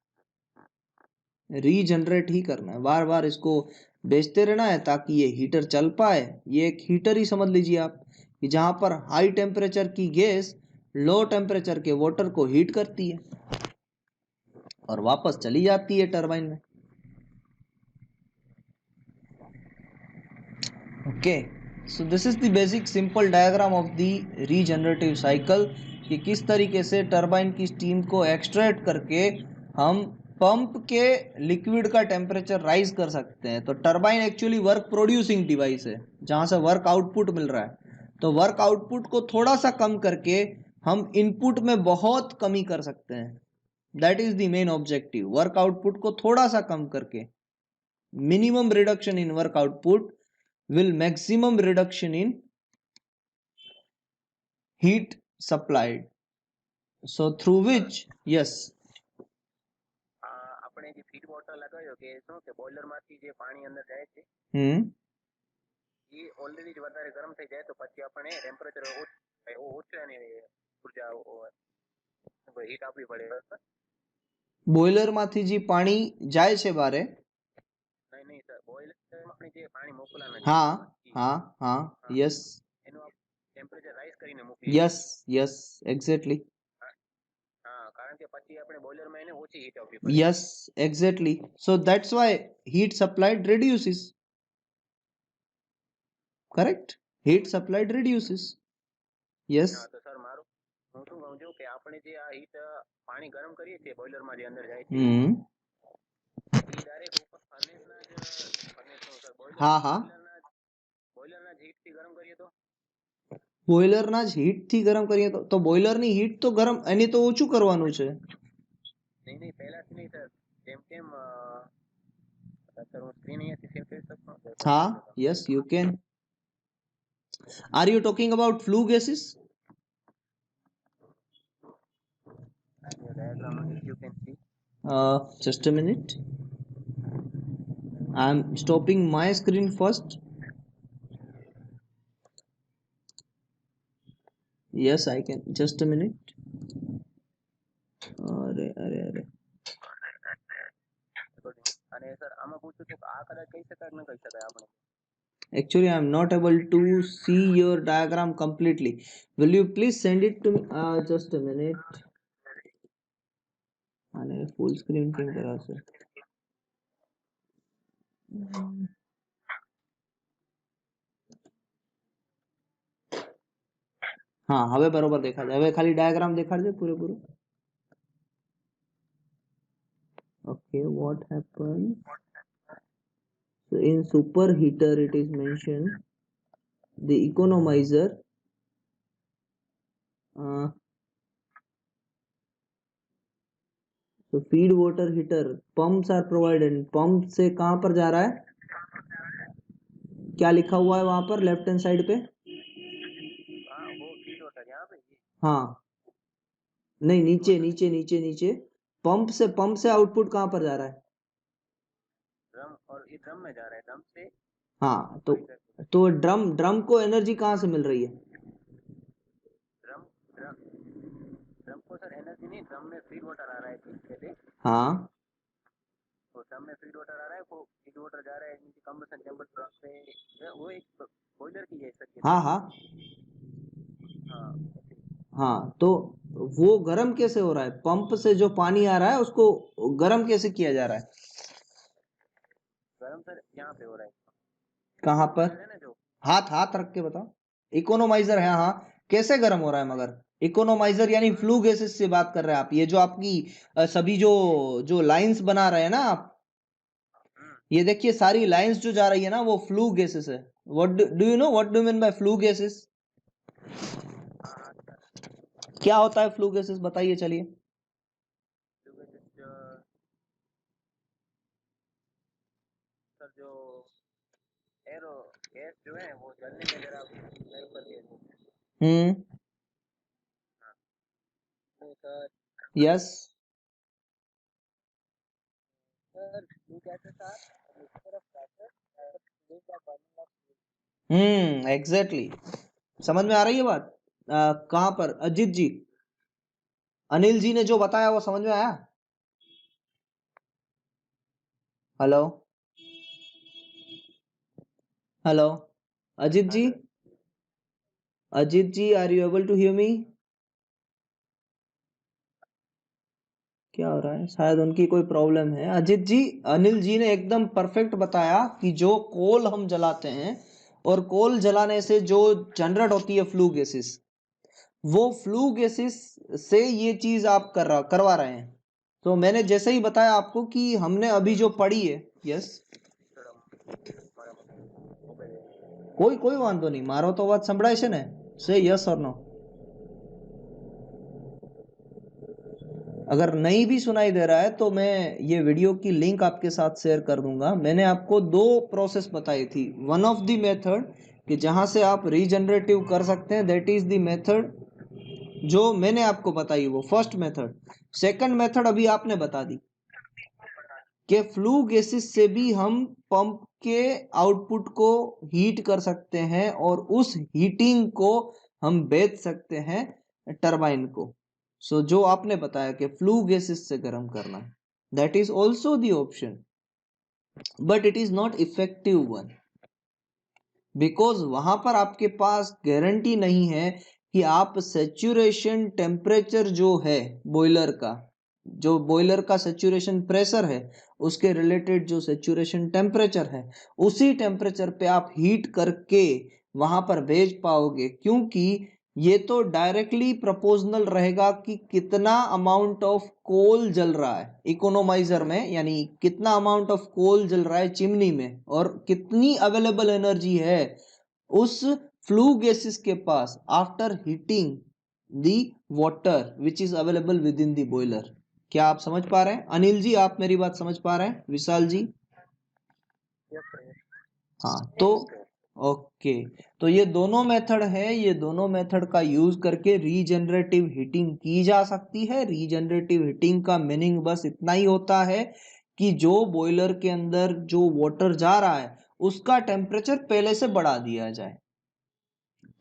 रीजनरेट ही करना है, बार बार इसको बेचते रहना है ताकि ये हीटर चल पाए। ये एक हीटर ही समझ लीजिए आप, कि जहां पर हाई टेम्परेचर की गैस लो टेम्परेचर के वाटर को हीट करती है और वापस चली जाती है टरबाइन में। Okay, so this is the basic simple diagram of the regenerative cycle, कि किस तरीके से टरबाइन की स्टीम को एक्सट्रैक्ट करके हम पंप के लिक्विड का टेम्परेचर राइज कर सकते हैं। तो turbine actually work producing device है जहां से वर्क आउटपुट मिल रहा है। तो वर्क आउटपुट को थोड़ा सा कम करके हम इनपुट में बहुत कमी कर सकते हैं। That is the main objective, work output को थोड़ा सा कम करके। Minimum reduction in work output will maximum reduction in heat supplied, so through which yes આપણે જે ફીડ વોટર લગાવ્યો કે શું કે બોઇલર માંથી જે પાણી અંદર જાય છે એ ઓલરેડી જ વધારે ગરમ થઈ જાય તો પછી આપણે ટેમ્પરેચર ઓછાની ઉર્જા હીટ આપવી પડે બરાબર। બોઇલર માંથી જે પાણી જાય છે બારે, નહીં નહીં સર, બોઇલર આપણે જે પાણી મોકલાના હા હા હા યસ એનું ટેમ્પરેચર રાઈઝ કરીને મૂકીએ। યસ યસ એક્ઝેક્ટલી, હા, કારણ કે પછી આપણે બોઇલરમાં એને ઓછી હીટ આપવી પડે। yes exactly, so that's why heat supplied reduces, correct, heat supplied reduces, yes। હા, તો સર મારું હું શું કહું છું કે આપણે જે આ હીટ પાણી ગરમ કરીએ છીએ બોઇલરમાં જે અંદર જાય છે એ ડાયરેક્ટ ઉપર ફર્નેસના જ ફર્નેસનું સર હા હા બોઇલરના જ હીટથી ગરમ કરીએ તો બોઇલરના જ હીટથી ગરમ કરીએ તો બોઇલરની હીટ તો ગરમ એની તો ઓછું કરવાનું છે। નહીં પહેલાથી નહીં સર, જેમ કેમ सर वो स्क्रीन અહીંયાથી સેવ કરી શકતો हाँ, yes you can. Are you talking about flue gases? diagram you can see. Just a minute. I'm stopping my screen first. Yes, I can. Just a minute. अरे अरे अरे અને સર આમાં પૂછું તો આ કદાચ કહી શકાય કે ન કહી શકાય આપણે? Actually, I'm not able to see your diagram completely. Will you please send it to me? Just a minute. અને full screen કેમ કરાશે? हाँ હવે બરોબર દેખાશે. હવે ખાલી ડાયાગ્રામ દેખાડજો પૂરેપૂરું. Okay, what happened? So in superheater it is mentioned the economizer so feed water heater pumps are provided. Pump से कहां पर जा रहा है? क्या लिखा हुआ है वहां पर लेफ्ट हैंड साइड पे? हाँ नहीं, नीचे नीचे नीचे नीचे पंप से आउटपुट कहां पर जा रहा है? ड्रम, और ये ड्रम में जा रहा है, ड्रम से। हाँ तो ड्रम को एनर्जी कहां से मिल रही है? ड्रम को सर एनर्जी नहीं, ड्रम में फीड वाटर आ रहा है पीछे। हाँ तो ड्रम में फीड वाटर आ रहा है, वो फीड वाटर जा रहा है नीचे कंबसन चैम्बर पे, वो एक बॉयलर की जैसा। हाँ हाँ हाँ तो वो गर्म कैसे हो रहा है? पंप से जो पानी आ रहा है उसको गर्म कैसे किया जा रहा है? गर्म सर यहाँ पे हो रहा है। कहाँ पर? हाथ रख के बताओ। इकोनोमाइजर है, हाँ। कैसे गर्म हो रहा है? मगर इकोनोमाइजर यानी फ्लू गैसेस से बात कर रहे हैं आप। ये जो आपकी सभी जो लाइंस बना रहे हैं ना आप, ये देखिए सारी लाइंस जो जा रही है ना वो फ्लू गैसेस है। What do you know what do mean by flue gases? क्या होता है फ्लू गैसेस? बताइए चलिए। सर जो एरो गैस जो है वो जलने में जरा हेल्प करती है। Yes sir flue gases are mixture of gases that are burning off. Exactly. समझ में आ रही है बात? कहाँ पर? अजीत जी, अनिल जी ने जो बताया वो समझ में आया? Hello hello Ajit ji, are you able to hear me? क्या हो रहा है? शायद उनकी कोई प्रॉब्लम है। अजीत जी, अनिल जी ने एकदम परफेक्ट बताया कि जो कोल हम जलाते हैं और कोल जलाने से जो जनरेट होती है फ्लू गैसेस, वो फ्लू गैसेस से ये चीज आप करवा रहे हैं। तो मैंने जैसे ही बताया आपको कि हमने अभी जो पढ़ी है। यस कोई वांधो नहीं, मारो तो बात संभળાય છે ને? से यस और नो। अगर नहीं भी सुनाई दे रहा है तो मैं ये वीडियो की लिंक आपके साथ शेयर कर दूंगा। मैंने आपको 2 प्रोसेस बताई थी। वन ऑफ द मेथड कि जहां से आप रीजनरेटिव कर सकते हैं, दैट इज द मेथड जो मैंने आपको बताई, वो फर्स्ट मेथड। सेकंड मेथड अभी आपने बता दी कि फ्लू गैसेस से भी हम पंप के आउटपुट को हीट कर सकते हैं और उस हीटिंग को हम बेच सकते हैं टरबाइन को। सो जो आपने बताया कि फ्लू गैसेस से गर्म करना, that is also the option, but it is not effective one, because वहां पर आपके पास गारंटी नहीं है कि आप सैचुरेशन टेम्परेचर जो है बॉयलर का, जो बॉयलर का सैचुरेशन प्रेशर है उसके रिलेटेड जो सैचुरेशन टेम्परेचर है, उसी टेम्परेचर पे आप हीट करके वहां पर भेज पाओगे, क्योंकि ये तो डायरेक्टली प्रोपोर्शनल रहेगा कि कितना अमाउंट ऑफ कोल जल रहा है इकोनोमाइजर में, यानी कितना अमाउंट ऑफ कोल जल रहा है चिमनी में, और कितनी अवेलेबल एनर्जी है उस फ्लू गैसेस के पास after heating the water which is available within the boiler. क्या आप समझ पा रहे हैं? अनिल जी, आप मेरी बात समझ पा रहे हैं? विशाल जी, Yes, sir. हाँ तो ओके, तो ये दोनों मेथड है, ये दोनों मेथड का यूज करके रीजनरेटिव हीटिंग की जा सकती है। रीजनरेटिव हीटिंग का मीनिंग बस इतना ही होता है कि जो बॉयलर के अंदर जो वाटर जा रहा है उसका टेम्परेचर पहले से बढ़ा दिया जाए,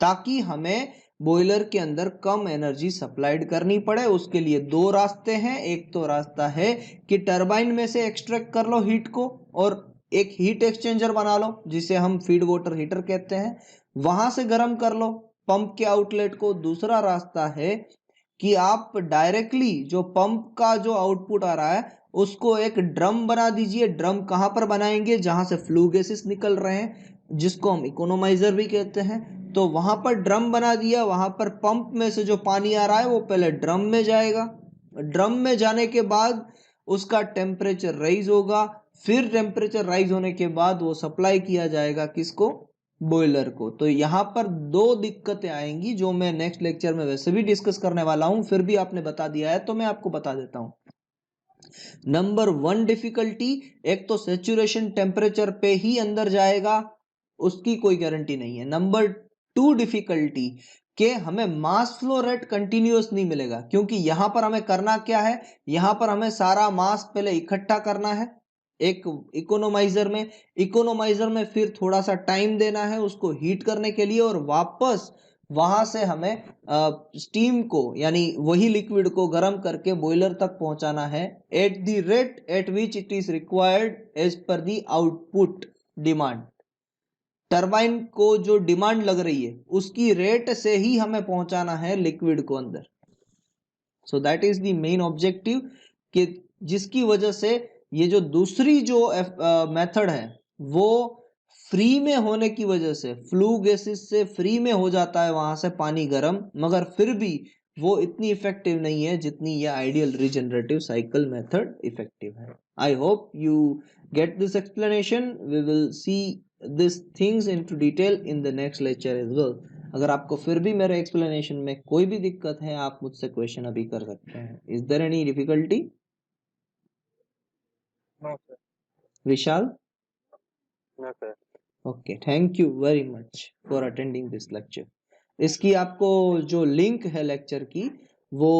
ताकि हमें बॉयलर के अंदर कम एनर्जी सप्लाइड करनी पड़े। उसके लिए दो रास्ते हैं। एक तो रास्ता है कि टरबाइन में से एक्सट्रैक्ट कर लो हीट को और एक हीट एक्सचेंजर बना लो जिसे हम फीड वाटर हीटर कहते हैं, वहां से गर्म कर लो पंप के आउटलेट को। दूसरा रास्ता है कि आप डायरेक्टली जो पंप का जो आउटपुट आ रहा है उसको एक ड्रम बना दीजिए। ड्रम कहां पर बनाएंगे? जहां से फ्लू गैसेस निकल रहे हैं, जिसको हम इकोनोमाइजर भी कहते हैं। तो वहां पर ड्रम बना दिया, वहां पर पंप में से जो पानी आ रहा है वो पहले ड्रम में जाएगा। ड्रम में जाने के बाद उसका टेम्परेचर राइज होगा, फिर टेम्परेचर राइज होने के बाद वो सप्लाई किया जाएगा किसको? बॉयलर को। तो यहां पर दो दिक्कतें आएंगी जो मैं नेक्स्ट लेक्चर में वैसे भी डिस्कस करने वाला हूं, फिर भी आपने बता दिया है तो मैं आपको बता देता हूं। नंबर 1 डिफिकल्टी, एक तो सेचुरेशन टेम्परेचर पे ही अंदर जाएगा, उसकी कोई गारंटी नहीं है। नंबर 2 डिफिकल्टी कि हमें मास फ्लो रेट कंटिन्यूअस नहीं मिलेगा, क्योंकि यहां पर हमें करना क्या है? यहां पर हमें सारा मास पहले इकट्ठा करना है एक इकोनोमाइजर में। इकोनोमाइजर में फिर थोड़ा सा टाइम देना है उसको हीट करने के लिए, और वापस वहां से हमें स्टीम को यानी वही लिक्विड को गर्म करके बॉयलर तक पहुंचाना है at the rate at which it is required as per the output demand. Turbine को जो डिमांड लग रही है उसकी रेट से ही हमें पहुंचाना है लिक्विड को अंदर। सो that is the main objective, कि जिसकी वजह से ये जो दूसरी जो मेथड है वो फ्री में होने की वजह से, फ्लू गैसेस से फ्री में हो जाता है वहां से पानी गर्म, मगर फिर भी वो इतनी इफेक्टिव नहीं है जितनी ये ideal regenerative cycle method effective है। I hope you get this explanation. We will see this things into detail in the next lecture as well. अगर आपको फिर भी मेरे एक्सप्लेनेशन में कोई भी दिक्कत है आप मुझसे क्वेश्चन अभी कर सकते हैं। Is there any difficulty? No, sir. Vishal? No, sir. Okay, thank you very much for attending this lecture. इसकी आपको जो लिंक है लेक्चर की वो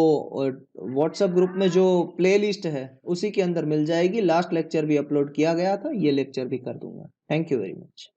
व्हाट्सएप ग्रुप में जो प्लेलिस्ट है उसी के अंदर मिल जाएगी। लास्ट लेक्चर भी अपलोड किया गया था, ये लेक्चर भी कर दूंगा। Thank you very much.